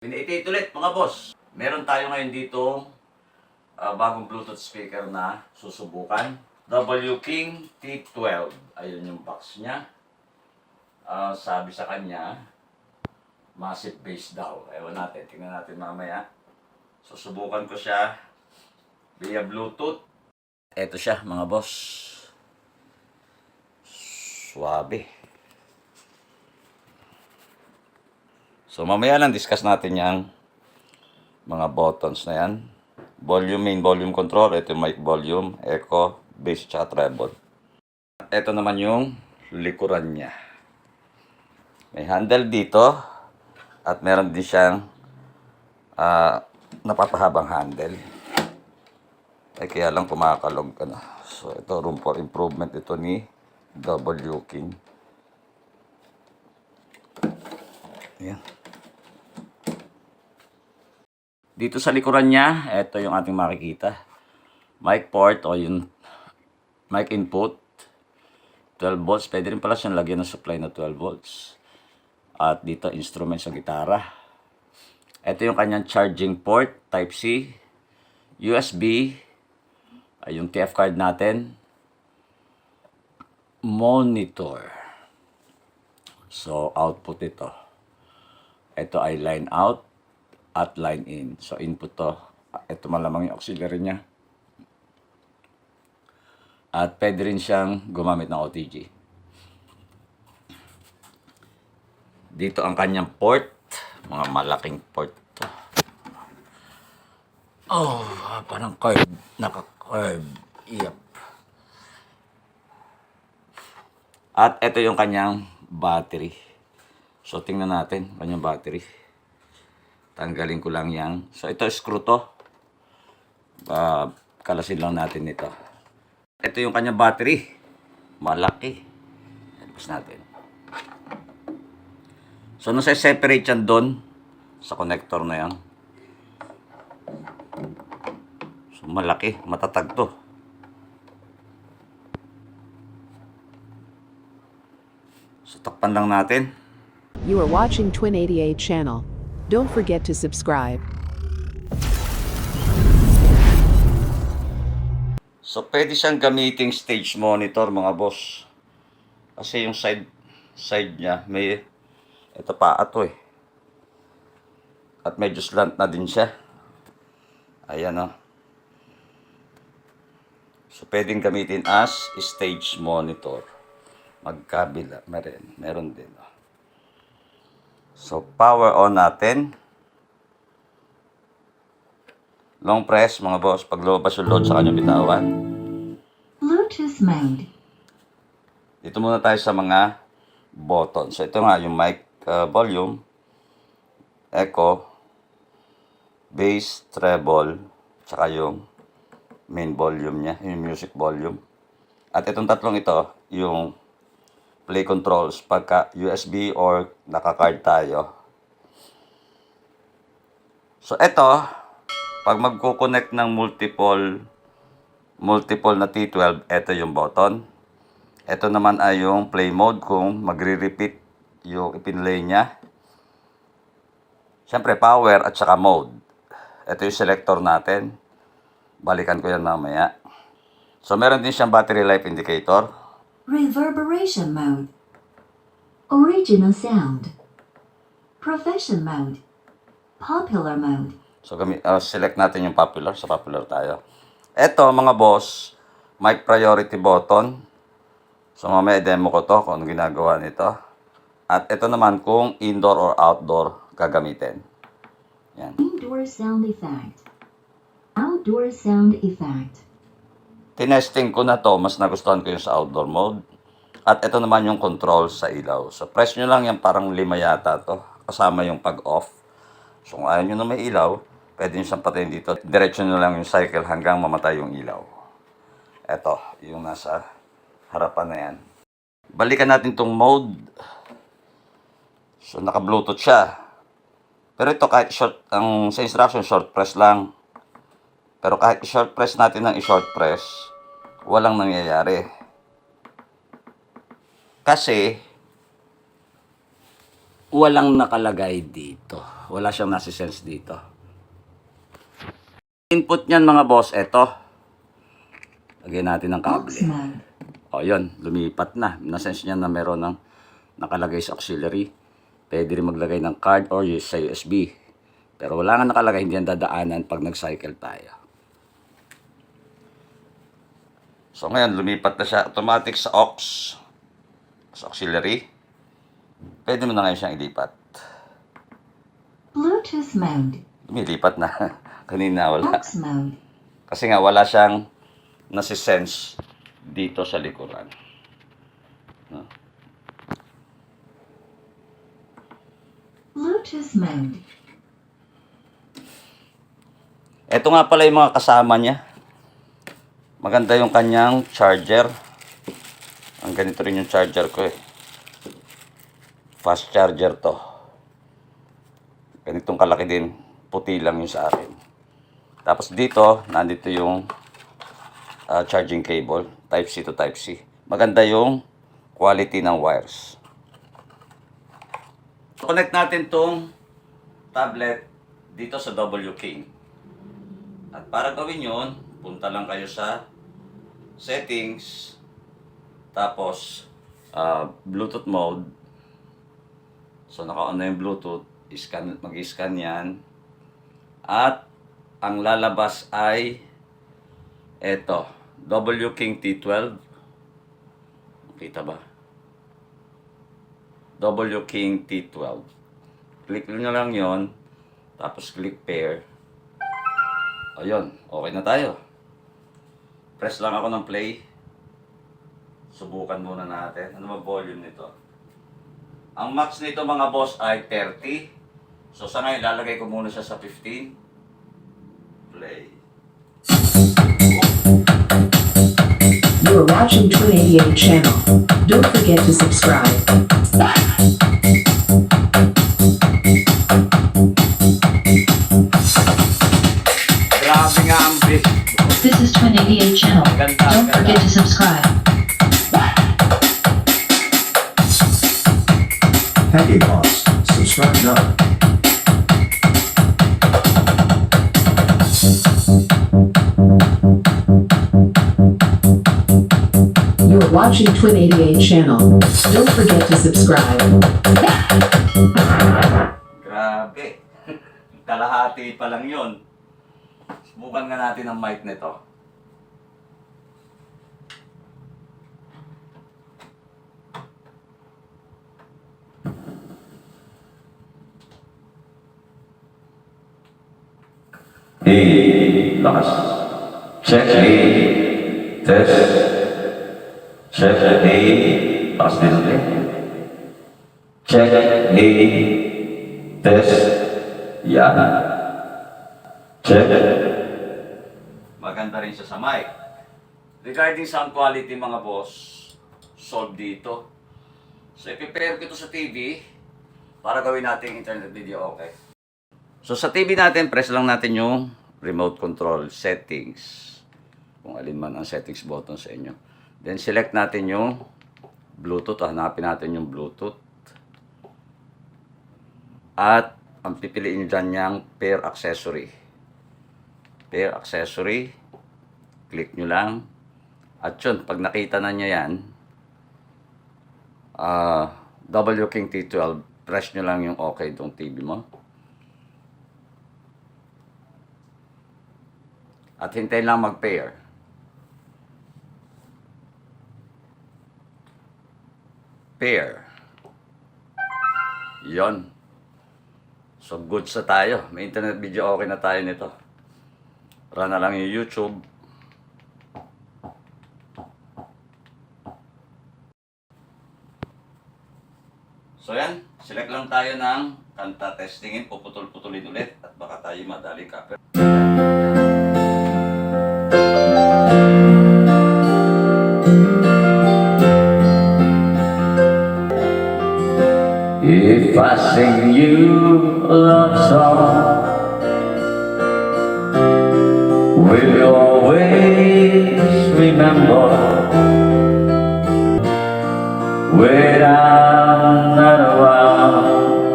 Pinaitay ulit mga boss. Meron tayo ngayon dito bagong Bluetooth speaker na susubukan. W King T12. Ayun yung box niya. Sabi sa kanya, massive bass daw. Ewan natin, tingnan natin mamaya. Susubukan ko siya via Bluetooth. Eto siya mga boss. Suwabe. So mamaya lang discuss natin yung mga buttons na yan. Volume, main volume control. Ito yung mic volume, echo, bass, at treble. Ito naman yung likuran niya. May handle dito. At meron din siyang napapahabang handle. Ay kaya lang kumakalog ka na. So ito room for improvement ito ni W King. Ayan. Dito sa likuran niya, ito yung ating makikita. Mic port o yung mic input. 12 volts. Pwede rin pala siyang lagyan ng supply na 12 volts. At dito, instrument sa gitara. Ito yung kanyang charging port, Type C. USB. Yung TF card natin. Monitor. So, output ito. Ito ay line out at line in. So, input to. Ito malamang yung auxiliary niya. At pwede rin siyang gumamit ng OTG. Dito ang kanyang port. Mga malaking port to. Oh, parang curve. Naka-curve. Yep. At ito yung kanyang battery. So, tingnan natin kanyang battery. Tanggalin ko lang yan. So, ito screw to. Kalasin lang natin ito. Ito yung kanyang battery. Malaki. Tapos natin. So, nasa-separate yan doon sa connector na yan. So, malaki. Matatag to. So, takpan lang natin. You are watching Twin 88 channel. Don't forget to subscribe. So, pwede siyang gamiting stage monitor, mga boss. Kasi yung side niya, may, ito pa, ato eh. At medyo slant na din siya. Ayan, oh. So, pwedeng gamitin as stage monitor. Magkabila, meron din, oh. So, power on natin. Long press, mga boss, pag lumabas yung load sa kanyang bitawan. Bluetooth mode. Dito muna tayo sa mga button. So, ito nga yung mic volume, echo, bass, treble, tsaka yung main volume niya, yung music volume. At itong tatlong ito, yung play controls pagka USB or naka-card tayo. So, ito, pag magko-connect ng multiple na T12, ito yung button. Ito naman ay yung play mode kung magre-repeat yung ipinlay niya. Siyempre, power at saka mode. Ito yung selector natin. Balikan ko yan mamaya. So, meron din siyang battery life indicator. Reverberation mode. Original sound. Profession mode. Popular mode. So, select natin yung popular. Sa popular tayo. Ito, mga boss, mic priority button. So, mamaya demo ko to kung ano ginagawa nito. At ito naman kung indoor or outdoor gagamitin. Yan. Indoor sound effect. Outdoor sound effect. Tinesting ko na to, mas nagustuhan ko yung sa outdoor mode. At ito naman yung control sa ilaw. So, press nyo lang yan, parang 5 yata to. Kasama yung pag-off. So, kung ayaw nyo na may ilaw, pwede nyo siyang patayin dito. Diretso nyo lang yung cycle hanggang mamatay yung ilaw. Ito, yung nasa harapan na yan. Balikan natin tong mode. So, naka-Bluetooth siya. Pero ito, kahit short, sa instruction, short press lang. Pero kahit i-short press natin ng i-short press, walang nangyayari. Kasi, walang nakalagay dito. Wala siyang nasisense dito. Input niyan mga boss, eto. Lagyan natin ng Aux kable. mode. O yun, lumipat na. Nasense niya na meron ng nakalagay sa auxiliary. Pwede rin maglagay ng card or sa USB. Pero wala nga nakalagay, hindi yan dadaanan pag nag-cycle tayo. So ngayon, lumipat na siya automatic sa aux, sa auxiliary. Pwede mo na ngayon siyang ilipat. Bluetooth mode. Lumilipat na. Kanina wala. Aux mode. Kasi nga wala siyang nasisense dito sa likuran. No? Bluetooth mode. Ito nga pala yung mga kasama niya. Maganda yung kanyang charger. Ang ganito rin yung charger ko eh. Fast charger to. Ganitong kalaki din. Puti lang yung sa akin. Tapos dito, nandito yung charging cable. Type C to Type C. Maganda yung quality ng wires. Connect natin tong tablet dito sa W-King. At para gawin yun, punta lang kayo sa settings, tapos Bluetooth mode. So naka-on na yung Bluetooth, mag-scan yan. At ang lalabas ay eto, W-King T12. Kita ba? W-King T12. Click nyo lang yon, tapos click pair. Ayun, okay na tayo. Press lang ako ng play. Subukan muna natin. Ano ba volume nito? Ang max nito mga boss ay 30. So sa ngayon, lalagay ko muna siya sa 15. Play. You are watching Twin 88 channel. Don't forget to subscribe. Grabe nga ang bit. This is Twin 88 channel. Ganda, Don't ganda. forget to subscribe. Hey boss, subscribe now. You are watching Twin 88 channel. Don't forget to subscribe. Grabe. Kalahati pa lang yun. Subukan nga natin ang mic nito. Lakas. Check A. Test. Check A. Lakas din ulit. Check A. Test. Yan. Check. Maganda rin siya sa mic. Regarding sound quality mga boss, solve dito. So i-prepare ko ito sa TV para gawin natin internet video okay. So sa TV natin, press lang natin yung remote control settings. Kung alin man ang settings button sa inyo. Then select natin yung Bluetooth. Hanapin natin yung Bluetooth. At ang pipiliin nyo dyan yung pair accessory. Pair accessory. Click nyo lang. At yun, pag nakita na nyo yan, W-King T12, press nyo lang yung okay itong TV mo. At hintayin lang mag-pair. Pair. Yon. So, goods na tayo. May internet video okay na tayo nito. Run na lang yung YouTube. So, yan. Select lang tayo ng kanta testingin. Puputol-putulin ulit. At baka tayo madali ka. If I sing you a love song, will you always remember when I'm not around?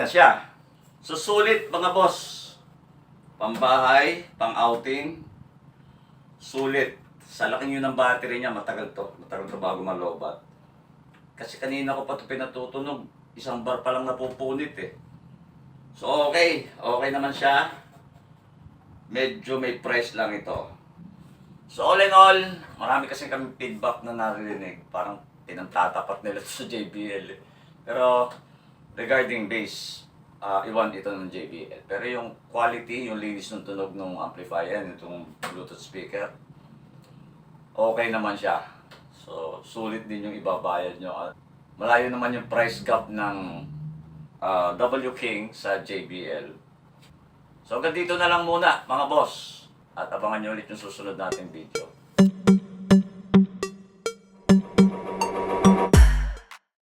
na siya. Susulit mga boss. Pambahay, pang-outing, sulit. Sa laki nyo ng battery niya, matagal to bago malobat. Kasi kanina ko pa ito pinatutunog. Isang bar pa lang napupunit eh. So okay naman siya. Medyo may price lang ito. So all in all, marami kasi kami feedback na naririnig. Parang pinantatapat nila ito sa JBL eh. Pero regarding bass, iwan ito ng JBL. Pero yung quality, yung linis ng tunog ng amplifier, itong Bluetooth speaker, okay naman siya. So, sulit din yung ibabayad nyo. At malayo naman yung price gap ng W King sa JBL. So, hanggang dito na lang muna, mga boss. At abangan nyo ulit yung susunod nating video.